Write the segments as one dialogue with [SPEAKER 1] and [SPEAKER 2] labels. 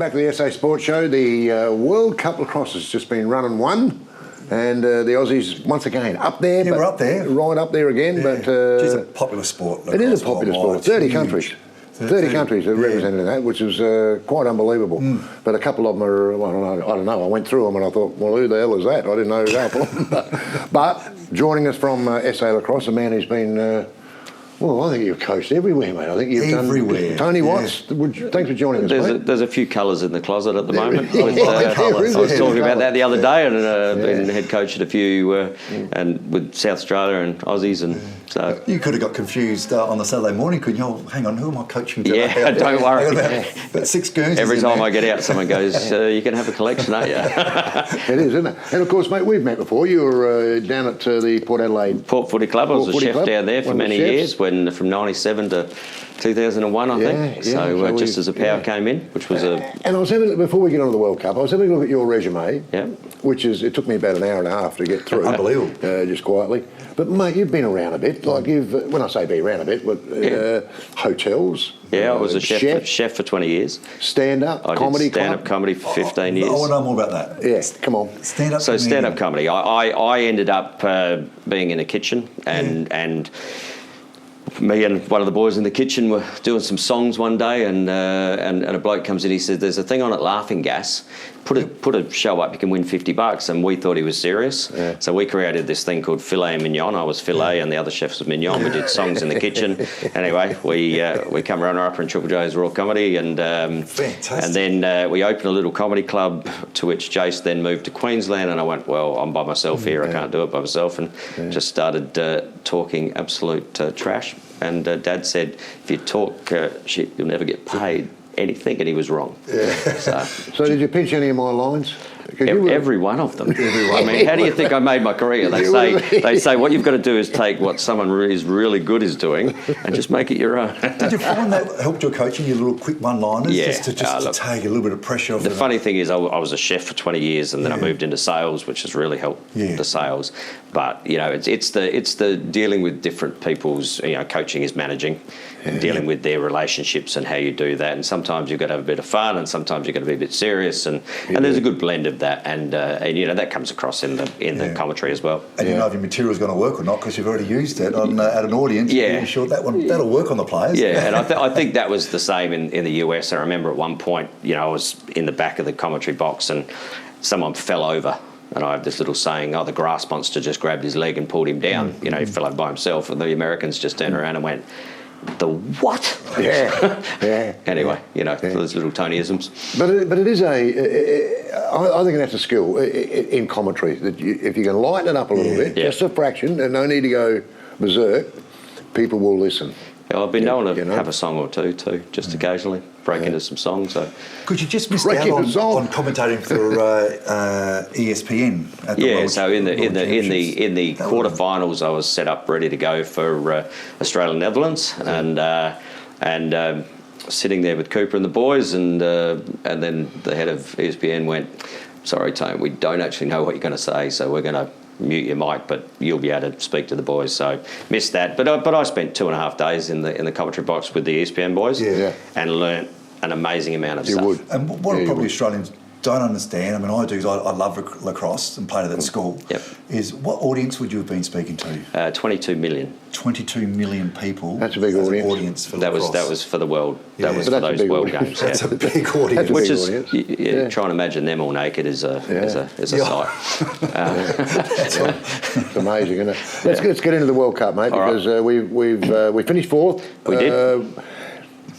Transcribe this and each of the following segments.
[SPEAKER 1] back to the SA Sports Show. The World Cup Lacrosse has just been run and won. And the Aussies, once again, up there.
[SPEAKER 2] Yeah, we're up there.
[SPEAKER 1] Right up there again.
[SPEAKER 2] Yeah.
[SPEAKER 1] But
[SPEAKER 2] it's a popular sport.
[SPEAKER 1] It is a popular sport. 30 countries. 30 countries are represented in that, which is quite unbelievable. But a couple of them are, well, I don't know. I went through them and I thought, well, who the hell is that? I didn't know that one. But joining us from SA Lacrosse, a man who's been... well, I think you've coached everywhere, mate. I think you've
[SPEAKER 2] everywhere.
[SPEAKER 1] Done... Tony Watts, thanks for joining us, mate.
[SPEAKER 3] There's a few colours in the closet at the moment.
[SPEAKER 1] I
[SPEAKER 3] was talking about that the other day, and been head coach at a few, and with South Australia and Aussies, and so...
[SPEAKER 2] You could have got confused on the Saturday morning, couldn't you? Oh, hang on, who am I coaching today?
[SPEAKER 3] Yeah, don't worry.
[SPEAKER 2] About 6 Guernseys.
[SPEAKER 3] Every time I get out, someone goes, you can have a collection, aren't you?
[SPEAKER 1] It is, isn't it? And of course, mate, we've met before. You were down at the Port Adelaide...
[SPEAKER 3] Port Footy Club. I was a chef down there for many years, from 97 to 2001, I think. So just as the power came in, which was a...
[SPEAKER 1] And I was having, before we get on to the World Cup, I was having a look at your resume, which is, it took me about an hour and a half to get through.
[SPEAKER 2] Unbelievable.
[SPEAKER 1] Just quietly. But, mate, you've been around a bit. Like, when I say be around a bit, hotels.
[SPEAKER 3] Yeah, I was a chef for 20 years.
[SPEAKER 1] Stand-up comedy club.
[SPEAKER 3] Stand-up comedy for 15 years.
[SPEAKER 2] I want to know more about that.
[SPEAKER 1] Yeah, come on.
[SPEAKER 2] Stand-up
[SPEAKER 3] comedy. I ended up being in a kitchen and me and one of the boys in the kitchen were doing some songs one day, and a bloke comes in. He says, "There's a thing on at Laughing Gas. Put a show up. You can win $50." And we thought he was serious. Yeah. So we created this thing called Filet Mignon. I was Filet, and the other chefs was Mignon. We did songs in the kitchen. Anyway, we come runner-up in Triple J's Raw Comedy, and then we opened a little comedy club, to which Jace then moved to Queensland, and I went, well, I'm by myself here. I can't do it by myself, and just started talking absolute trash. And Dad said, if you talk shit, you'll never get paid anything, and he was wrong. Yeah.
[SPEAKER 1] So did you pitch any of my lines?
[SPEAKER 3] Every one of them. I mean, how do you think I made my career? They say what you've got to do is take what someone is really good is doing and just make it your own.
[SPEAKER 2] Did you find that helped your coaching, your little quick one-liners, just to take a little bit of pressure off?
[SPEAKER 3] The funny thing is, I was a chef for 20 years, and then I moved into sales, which has really helped the sales. But you know, it's the dealing with different people's. You know, coaching is managing, and dealing with their relationships and how you do that. And sometimes you've got to have a bit of fun, and sometimes you've got to be a bit serious. And there's a good blend of that, and you know that comes across in the commentary as well.
[SPEAKER 2] And you know if your material's going to work or not because you've already used it on at an audience. Yeah, you're sure that'll work on the players.
[SPEAKER 3] Yeah, and I think that was the same in the US. I remember at one point, you know, I was in the back of the commentary box and someone fell over. And I have this little saying, the grass monster just grabbed his leg and pulled him down. You know, he fell over by himself, and the Americans just turned around and went, the what?
[SPEAKER 1] Yeah.
[SPEAKER 3] Anyway, you know, those little Tonyisms.
[SPEAKER 1] But it is I think that's a skill in commentary, that if you can lighten it up a little bit, just a fraction, and no need to go berserk, people will listen.
[SPEAKER 3] Yeah, I've been known to have a song or two too, just occasionally break into some songs. So.
[SPEAKER 2] Could you just miss out on commentating for ESPN? At the
[SPEAKER 3] so in the quarterfinals, I was set up ready to go for Australia Netherlands, and sitting there with Cooper and the boys, and then the head of ESPN went, "Sorry, Tone, we don't actually know what you're going to say, so we're going to mute your mic, but you'll be able to speak to the boys." So missed that, but I spent 2.5 days in the commentary box with the ESPN boys, and learnt an amazing amount of stuff.
[SPEAKER 2] And what probably Australians don't understand, I mean I do, because I love lacrosse and played it at school, is what audience would you have been speaking to?
[SPEAKER 3] 22 million.
[SPEAKER 2] 22 million people.
[SPEAKER 1] That's a big audience.
[SPEAKER 2] For lacrosse.
[SPEAKER 3] That was for the world. That was for those world games.
[SPEAKER 2] That's a big audience.
[SPEAKER 1] Which is
[SPEAKER 3] trying to imagine them all naked is a sight.
[SPEAKER 1] It's amazing, isn't it? Let's get into the World Cup, mate, because we finished fourth.
[SPEAKER 3] We did.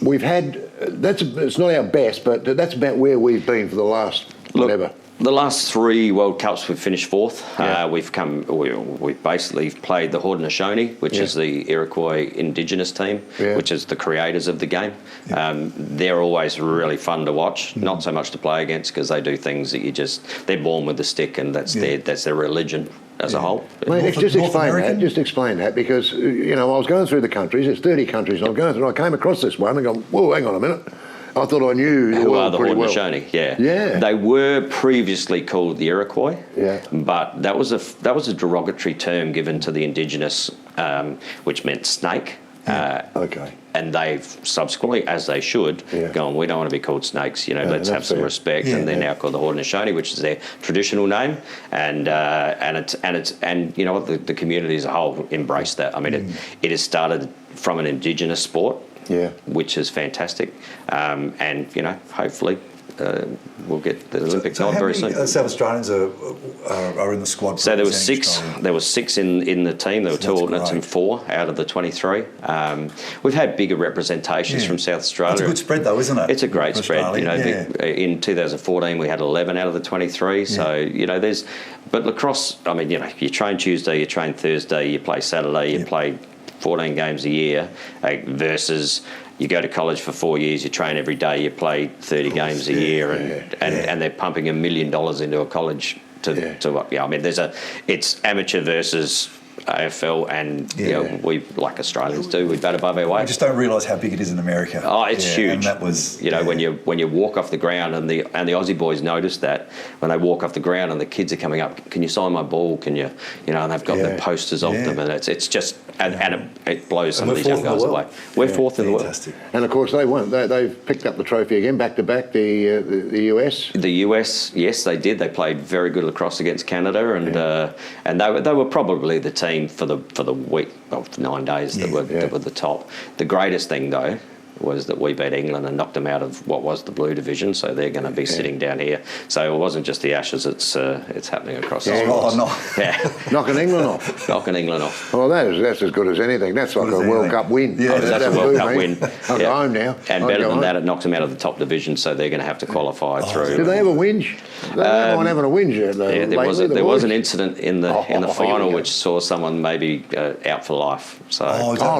[SPEAKER 1] We've had it's not our best, but that's about where we've been for the last whatever.
[SPEAKER 3] The last 3 World Cups we've finished fourth. We've basically played the Haudenosaunee, which is the Iroquois Indigenous team, which is the creators of the game. They're always really fun to watch, not so much to play against, because they do things that they're born with the stick, and that's their religion as a whole.
[SPEAKER 1] Mate, just explain that, because you know I was going through the countries. It's 30 countries, and I'm going through. I came across this one and gone, whoa, hang on a minute. I thought I knew the world pretty well.
[SPEAKER 3] Haudenosaunee, yeah. They were previously called the Iroquois, but that was a derogatory term given to the Indigenous, which meant snake. and they've subsequently, as they should, gone, we don't want to be called Snakes, let's have some respect. And they're now called the Haudenosaunee, which is their traditional name. And you know what, the community as a whole embraced that. I mean, it has started from an Indigenous sport, which is fantastic. And, hopefully we'll get the Olympic gold very soon.
[SPEAKER 2] South Australians are in the squad?
[SPEAKER 3] So there were six. There were six in the team. There were two alternates and 4 out of the 23. We've had bigger representations from South Australia.
[SPEAKER 2] It's a good spread, though, isn't it?
[SPEAKER 3] It's a great spread. In 2014 we had 11 out of the 23. So there's. But lacrosse, I mean, you train Tuesday, you train Thursday, you play Saturday, you play 14 games a year, versus you go to college for 4 years, you train every day, you play 30 games a year, and they're pumping $1 million into a college I mean, it's amateur versus AFL, and we, like Australians do, we bat above our weight.
[SPEAKER 2] I just don't realise how big it is in America.
[SPEAKER 3] Oh, it's huge.
[SPEAKER 2] And that was
[SPEAKER 3] when you walk off the ground, and the Aussie boys notice that when they walk off the ground and the kids are coming up, can you sign my ball? Can you and they've got the posters of them, and it's just and it blows some of these young guys away. We're fourth in the world.
[SPEAKER 1] And of course they won. They've picked up the trophy again, back to back. The US.
[SPEAKER 3] The US, yes, they did. They played very good lacrosse against Canada, and they were probably the team for the week of 9 days that were the top. The greatest thing though was that we beat England and knocked them out of what was the blue division, so they're going to be sitting down here. So it wasn't just the Ashes; it's happening across the sport.
[SPEAKER 1] Knocking England off.
[SPEAKER 3] Knocking England off.
[SPEAKER 1] Well, that's as good as anything. That's like a World Cup win.
[SPEAKER 3] Yeah, that's a World Cup win.
[SPEAKER 1] I'll go home now.
[SPEAKER 3] And better than that, it knocks them out of the top division, so they're going to have to qualify through.
[SPEAKER 1] Did they have a whinge? They weren't having a whinge.
[SPEAKER 3] There was an incident in the final which saw someone maybe out for life. So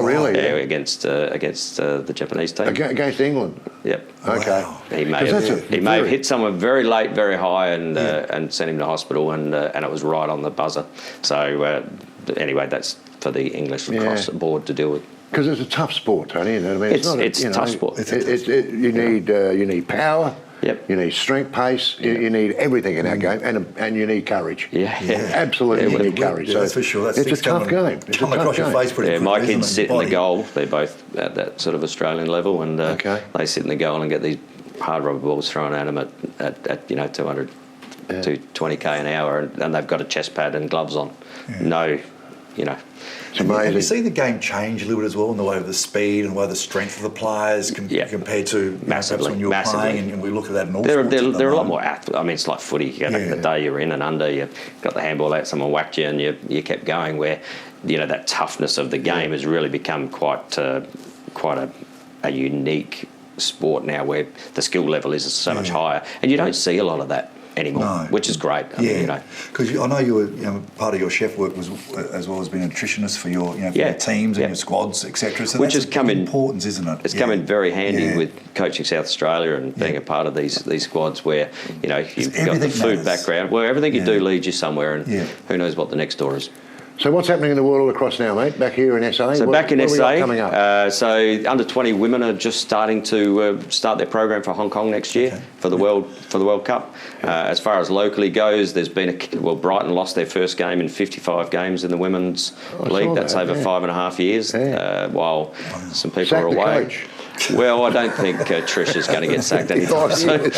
[SPEAKER 1] really?
[SPEAKER 3] Yeah, against the Japanese team.
[SPEAKER 1] Against England?
[SPEAKER 3] Yep.
[SPEAKER 1] Okay.
[SPEAKER 3] Wow. He may have hit someone very late, very high, and sent him to hospital, and it was right on the buzzer. So anyway, that's for the English lacrosse board to deal with.
[SPEAKER 1] Because it's a tough sport, Tony. I mean,
[SPEAKER 3] it's a tough sport.
[SPEAKER 1] You need power.
[SPEAKER 3] Yep.
[SPEAKER 1] You need strength, pace. You need everything in that game, and you need courage. Absolutely, you need courage. So
[SPEAKER 2] that's for sure.
[SPEAKER 1] It's a tough game. It's
[SPEAKER 2] come across your face pretty quickly.
[SPEAKER 3] My kids sit in the goal. They're both at that sort of Australian level, and they sit in the goal and get these hard rubber balls thrown at them at 200 to 20k an hour, and they've got a chest pad and gloves on.
[SPEAKER 1] It's amazing.
[SPEAKER 2] Have you seen the game change a little bit as well in the way of the speed and the way of the strength of the players compared to
[SPEAKER 3] massively
[SPEAKER 2] when you were playing, and we look at that in all
[SPEAKER 3] sports. There are a lot
[SPEAKER 2] moment.
[SPEAKER 3] more athletes. I mean, it's like footy. You go back in the day, you're in and under, you got the handball out, someone whacked you, and you kept going, where that toughness of the game has really become quite a unique sport now, where the skill level is so much higher, and you don't see a lot of that anymore, which is great.
[SPEAKER 2] Because I know you were part of your chef work was as well as being a nutritionist for your for your teams and your squads, etc. So
[SPEAKER 3] which
[SPEAKER 2] that's
[SPEAKER 3] has come in
[SPEAKER 2] importance, isn't it?
[SPEAKER 3] It's come in very handy with coaching South Australia and being a part of these squads where you've got the food background. Well, everything you do leads you somewhere, and who knows what the next door is.
[SPEAKER 1] So what's happening in the world of lacrosse now, mate? Back here in SA?
[SPEAKER 3] So back in SA,
[SPEAKER 1] coming up?
[SPEAKER 3] so under 20 women are just starting to start their program for Hong Kong next year for the World Cup. As far as locally goes, there's been Brighton lost their first game in 55 games in the women's league. That's over 5.5 years. While some people are away.
[SPEAKER 1] Coach.
[SPEAKER 3] Well, I don't think Trish is going to get sacked anytime soon.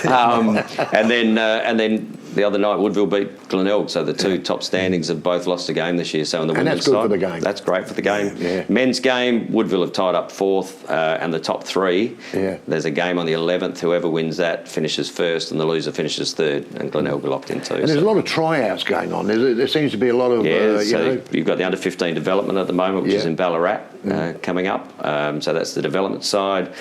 [SPEAKER 3] And then the other night, Woodville beat Glenelg, so the two top standings have both lost a game this year. So on the women's side,
[SPEAKER 1] that's good for the game.
[SPEAKER 3] That's great for the game. Men's game, Woodville have tied up 4th, and the top 3. There's a game on the 11th. Whoever wins that finishes 1st, and the loser finishes 3rd, and Glenelg are locked in 2.
[SPEAKER 1] And there's a lot of tryouts going on. There seems to be a lot of
[SPEAKER 3] you've got the under 15 development at the moment, which is in Ballarat coming up. So that's the development side.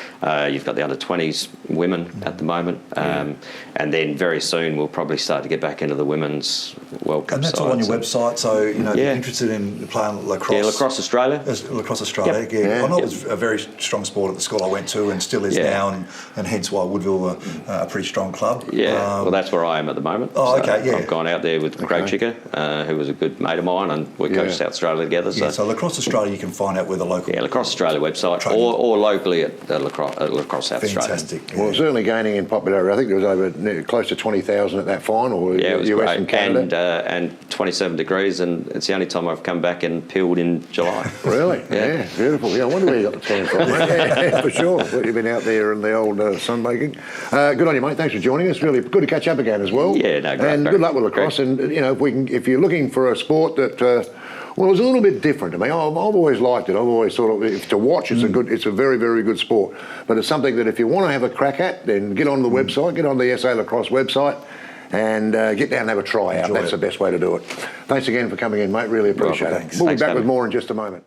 [SPEAKER 3] You've got the under 20s women at the moment, and then very soon we'll probably start to get back into the women's World Cup.
[SPEAKER 2] And that's all on your website, so if you're interested in playing lacrosse.
[SPEAKER 3] Yeah, Lacrosse Australia.
[SPEAKER 2] Lacrosse Australia. I know it was a very strong sport at the school I went to, and still is now, and hence why Woodville are a pretty strong club.
[SPEAKER 3] Well, that's where I am at the moment. I've gone out there with Craig Chicker, who was a good mate of mine, and we coached South Australia together.
[SPEAKER 2] So Lacrosse Australia, you can find out where the local.
[SPEAKER 3] Yeah, Lacrosse Australia website,
[SPEAKER 2] Training.
[SPEAKER 3] or locally at Lacrosse South Australia.
[SPEAKER 2] Fantastic.
[SPEAKER 1] Well, it's certainly gaining in popularity. I think there was over close to 20,000 at that final.
[SPEAKER 3] Yeah, it was
[SPEAKER 1] US
[SPEAKER 3] great.
[SPEAKER 1] and Canada.
[SPEAKER 3] And 27 degrees, and it's the only time I've come back and peeled in July.
[SPEAKER 1] Really? Yeah, beautiful. Yeah, I wonder where you got the tan from, mate. Yeah, for sure. Well, you've been out there in the old sunbaking. Good on you, mate. Thanks for joining us. Really good to catch up again as well.
[SPEAKER 3] Yeah, no, great.
[SPEAKER 1] And good luck with lacrosse.
[SPEAKER 3] Great.
[SPEAKER 1] And you know, if you're looking for a sport that, well, it's a little bit different to me. I've always liked it. I've always thought to watch. It's a very, very good sport. But it's something that if you want to have a crack at, then get on the website, get on the SA Lacrosse website, and get down and have a try out. That's the best way to do it. Thanks again for coming in, mate. Really appreciate it.
[SPEAKER 2] Thanks.
[SPEAKER 1] We'll be
[SPEAKER 3] Thanks,
[SPEAKER 1] back with
[SPEAKER 3] David.
[SPEAKER 1] more in just a moment.